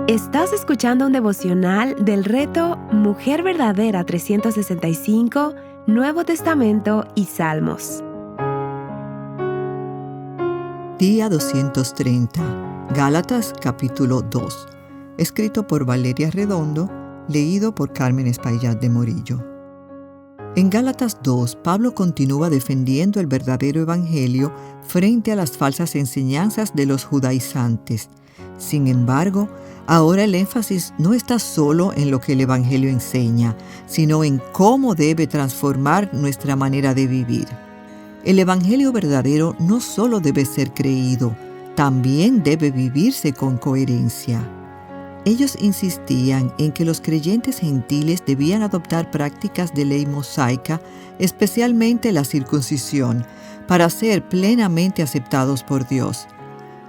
Estás escuchando un devocional del reto Mujer Verdadera 365, Nuevo Testamento y Salmos. Día 230, Gálatas capítulo 2, escrito por Valeria Redondo, leído por Carmen Espaillat de Morillo. En Gálatas 2, Pablo continúa defendiendo el verdadero evangelio frente a las falsas enseñanzas de los judaizantes. Sin embargo, ahora el énfasis no está solo en lo que el evangelio enseña, sino en cómo debe transformar nuestra manera de vivir. El evangelio verdadero no solo debe ser creído, también debe vivirse con coherencia. Ellos insistían en que los creyentes gentiles debían adoptar prácticas de ley mosaica, especialmente la circuncisión, para ser plenamente aceptados por Dios.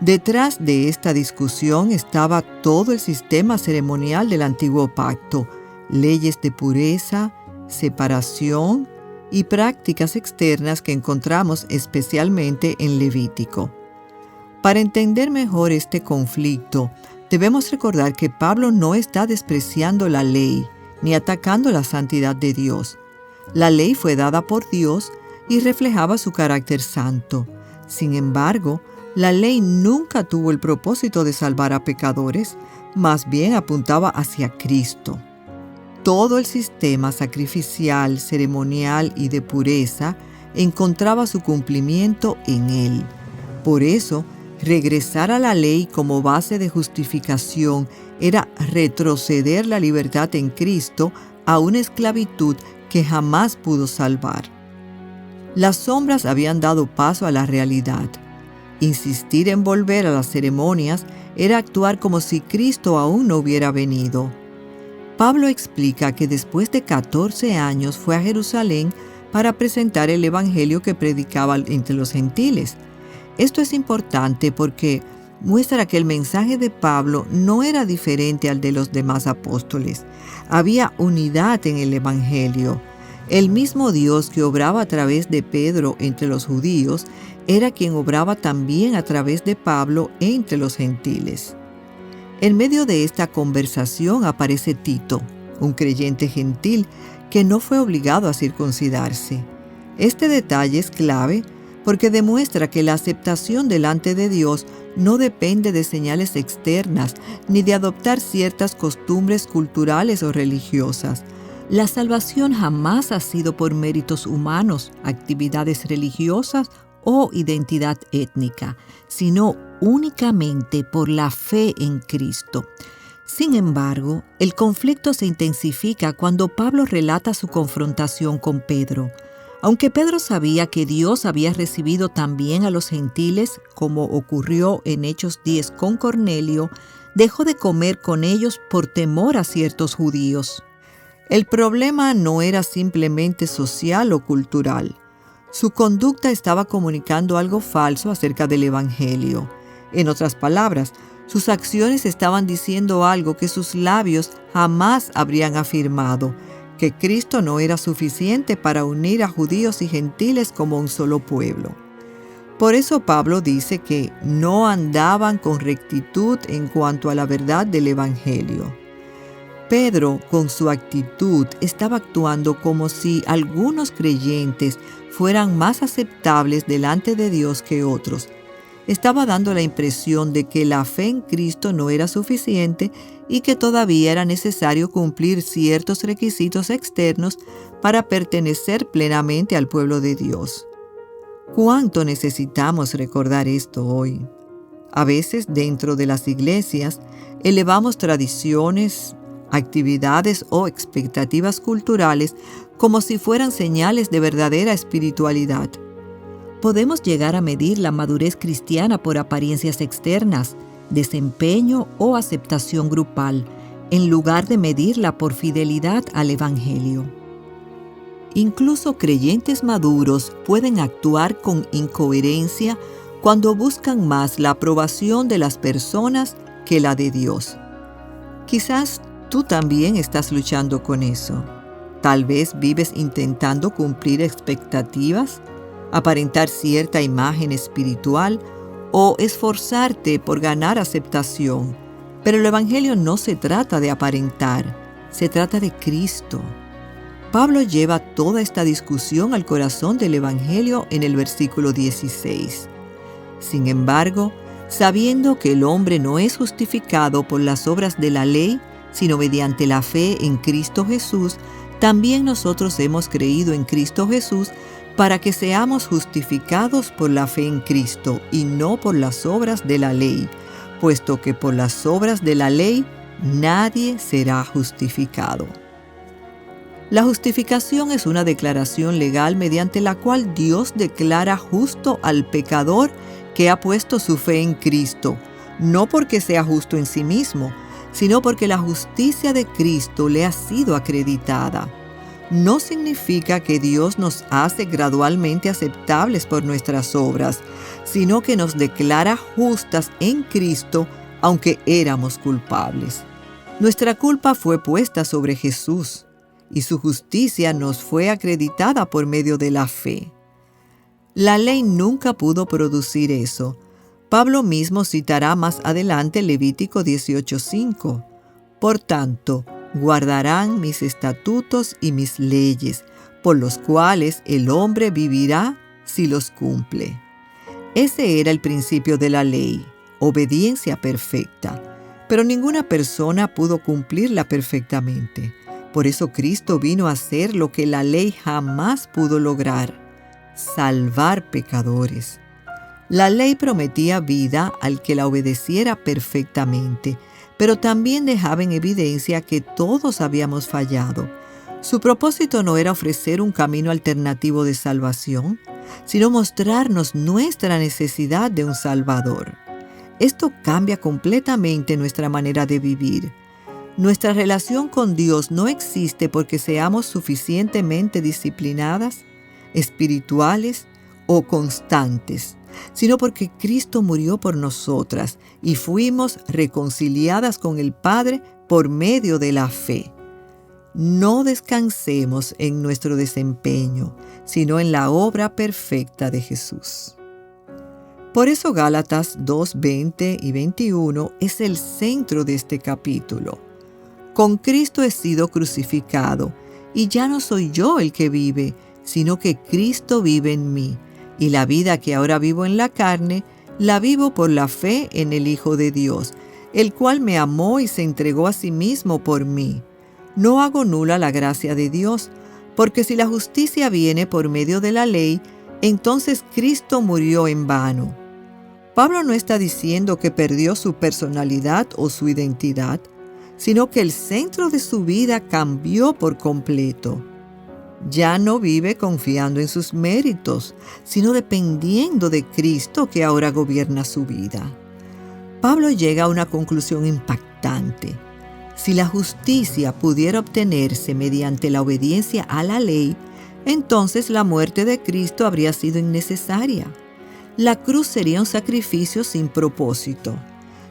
Detrás de esta discusión estaba todo el sistema ceremonial del antiguo pacto, leyes de pureza, separación y prácticas externas que encontramos especialmente en Levítico. Para entender mejor este conflicto, debemos recordar que Pablo no está despreciando la ley ni atacando la santidad de Dios. La ley fue dada por Dios y reflejaba su carácter santo. Sin embargo, la ley nunca tuvo el propósito de salvar a pecadores, más bien apuntaba hacia Cristo. Todo el sistema sacrificial, ceremonial y de pureza encontraba su cumplimiento en Él. Por eso, regresar a la ley como base de justificación era retroceder la libertad en Cristo a una esclavitud que jamás pudo salvar. Las sombras habían dado paso a la realidad. Insistir en volver a las ceremonias era actuar como si Cristo aún no hubiera venido. Pablo explica que después de 14 años fue a Jerusalén para presentar el evangelio que predicaba entre los gentiles. Esto es importante porque muestra que el mensaje de Pablo no era diferente al de los demás apóstoles. Había unidad en el evangelio. El mismo Dios que obraba a través de Pedro entre los judíos era quien obraba también a través de Pablo entre los gentiles. En medio de esta conversación aparece Tito, un creyente gentil que no fue obligado a circuncidarse. Este detalle es clave porque demuestra que la aceptación delante de Dios no depende de señales externas ni de adoptar ciertas costumbres culturales o religiosas. La salvación jamás ha sido por méritos humanos, actividades religiosas o identidad étnica, sino únicamente por la fe en Cristo. Sin embargo, el conflicto se intensifica cuando Pablo relata su confrontación con Pedro. Aunque Pedro sabía que Dios había recibido también a los gentiles, como ocurrió en Hechos 10 con Cornelio, dejó de comer con ellos por temor a ciertos judíos. El problema no era simplemente social o cultural. Su conducta estaba comunicando algo falso acerca del evangelio. En otras palabras, sus acciones estaban diciendo algo que sus labios jamás habrían afirmado, que Cristo no era suficiente para unir a judíos y gentiles como un solo pueblo. Por eso Pablo dice que no andaban con rectitud en cuanto a la verdad del evangelio. Pedro, con su actitud, estaba actuando como si algunos creyentes fueran más aceptables delante de Dios que otros. Estaba dando la impresión de que la fe en Cristo no era suficiente y que todavía era necesario cumplir ciertos requisitos externos para pertenecer plenamente al pueblo de Dios. ¿Cuánto necesitamos recordar esto hoy? A veces, dentro de las iglesias, elevamos tradiciones, actividades o expectativas culturales como si fueran señales de verdadera espiritualidad. Podemos llegar a medir la madurez cristiana por apariencias externas, desempeño o aceptación grupal, en lugar de medirla por fidelidad al Evangelio. Incluso creyentes maduros pueden actuar con incoherencia cuando buscan más la aprobación de las personas que la de Dios. Quizás tú también estás luchando con eso. Tal vez vives intentando cumplir expectativas, aparentar cierta imagen espiritual o esforzarte por ganar aceptación, Pero el Evangelio no se trata de aparentar, se trata de Cristo. Pablo lleva toda esta discusión al corazón del Evangelio en el versículo 16. Sin embargo, sabiendo que el hombre no es justificado por las obras de la ley, sino mediante la fe en Cristo Jesús, también nosotros hemos creído en Cristo Jesús para que seamos justificados por la fe en Cristo y no por las obras de la ley, puesto que por las obras de la ley nadie será justificado. La justificación es una declaración legal mediante la cual Dios declara justo al pecador que ha puesto su fe en Cristo, no porque sea justo en sí mismo, sino porque la justicia de Cristo le ha sido acreditada. No significa que Dios nos hace gradualmente aceptables por nuestras obras, sino que nos declara justas en Cristo, aunque éramos culpables. Nuestra culpa fue puesta sobre Jesús, y su justicia nos fue acreditada por medio de la fe. La ley nunca pudo producir eso. Pablo mismo citará más adelante Levítico 18:5. Por tanto, guardarán mis estatutos y mis leyes, por los cuales el hombre vivirá si los cumple. Ese era el principio de la ley, obediencia perfecta. Pero ninguna persona pudo cumplirla perfectamente. Por eso Cristo vino a hacer lo que la ley jamás pudo lograr: salvar pecadores. La ley prometía vida al que la obedeciera perfectamente, pero también dejaba en evidencia que todos habíamos fallado. Su propósito no era ofrecer un camino alternativo de salvación, sino mostrarnos nuestra necesidad de un Salvador. Esto cambia completamente nuestra manera de vivir. Nuestra relación con Dios no existe porque seamos suficientemente disciplinadas, espirituales o constantes, sino porque Cristo murió por nosotras y fuimos reconciliadas con el Padre por medio de la fe. No descansemos en nuestro desempeño, sino en la obra perfecta de Jesús. Por eso Gálatas 2:20 y 21 es el centro de este capítulo. Con Cristo he sido crucificado, y ya no soy yo el que vive, sino que Cristo vive en mí. Y la vida que ahora vivo en la carne, la vivo por la fe en el Hijo de Dios, el cual me amó y se entregó a sí mismo por mí. No hago nula la gracia de Dios, porque si la justicia viene por medio de la ley, entonces Cristo murió en vano. Pablo no está diciendo que perdió su personalidad o su identidad, sino que el centro de su vida cambió por completo. Ya no vive confiando en sus méritos, sino dependiendo de Cristo que ahora gobierna su vida. Pablo llega a una conclusión impactante. Si la justicia pudiera obtenerse mediante la obediencia a la ley, entonces la muerte de Cristo habría sido innecesaria. La cruz sería un sacrificio sin propósito.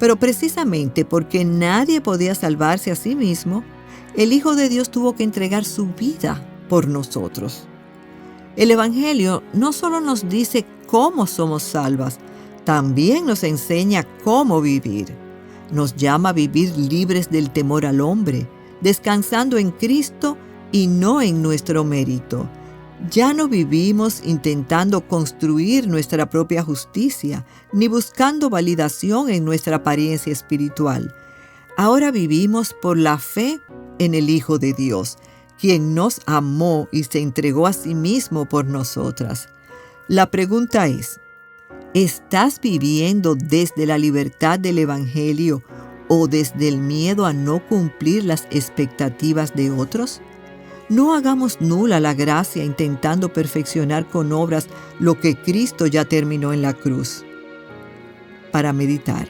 Pero precisamente porque nadie podía salvarse a sí mismo, el Hijo de Dios tuvo que entregar su vida por nosotros. El Evangelio no solo nos dice cómo somos salvas, también nos enseña cómo vivir. Nos llama a vivir libres del temor al hombre, descansando en Cristo y no en nuestro mérito. Ya no vivimos intentando construir nuestra propia justicia, ni buscando validación en nuestra apariencia espiritual. Ahora vivimos por la fe en el Hijo de Dios, quien nos amó y se entregó a sí mismo por nosotras. La pregunta es: ¿estás viviendo desde la libertad del Evangelio o desde el miedo a no cumplir las expectativas de otros? No hagamos nula la gracia intentando perfeccionar con obras lo que Cristo ya terminó en la cruz. Para meditar,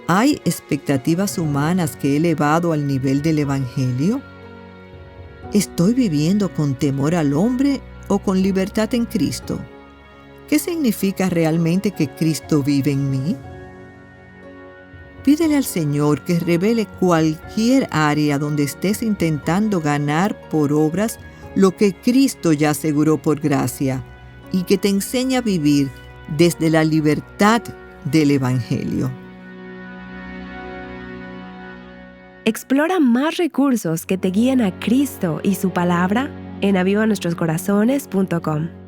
¿hay expectativas humanas que he elevado al nivel del Evangelio? ¿Estoy viviendo con temor al hombre o con libertad en Cristo? ¿Qué significa realmente que Cristo vive en mí? Pídele al Señor que revele cualquier área donde estés intentando ganar por obras lo que Cristo ya aseguró por gracia, y que te enseñe a vivir desde la libertad del Evangelio. Explora más recursos que te guíen a Cristo y su palabra en avivanuestroscorazones.com.